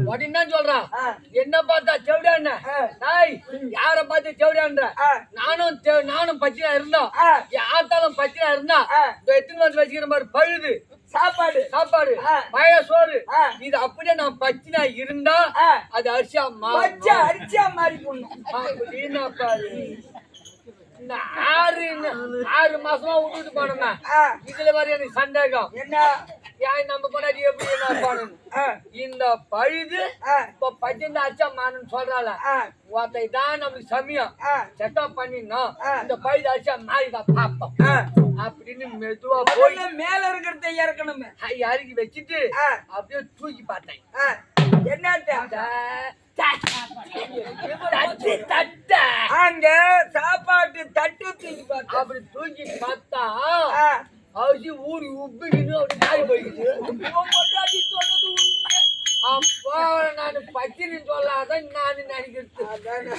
உடனே சொல்றான் என்ன பார்த்தா செவிடான யார பார்த்து செவிடான்ற நானும் பச்சினா இருந்தோம் ஆத்தாலும் பச்சினா இருந்தா எத்தனை வந்து வச்சுக்கிற மாதிரி பழுது சாப்பாடு பழைய சோறு இது அப்படியே நான் பச்சினா இருந்தா அது அரிசியா மாறி அப்படின்னு பாரு 6 மாசமா விட்டுட்டு போனோம்னா இதுல வர எனக்கு சந்தேகம் என்ன நம்ம கொண்டாடி எப்படி என்ன பண்ணணும் இந்த பழுது இப்ப 18 அரிசியா மாறணும்னு சொல்றாள் ஒருத்தை தான் நம்மளுக்கு சமயம் செட்டப் பண்ணிடணும் இந்த பழுது அரிசியா மாறிதான் பாப்போம் அப்படின்னு மெதுவா போய் மேல இருக்கிறத இறக்கணும் இறக்கி வச்சுட்டு அப்படியே தூக்கி பார்த்தேன் என்ன அங்க சாப்பாட்டு தட்டு தூக்கி பார்த்தா அப்படி தூக்கி பார்த்தா அவசி ஊறி உப்பிக்கிட்டு அப்படி நாய் போய்க்குது சொன்னது அப்போ நான் பச்சின்னு சொல்லாதான் நான் நினைக்கிறது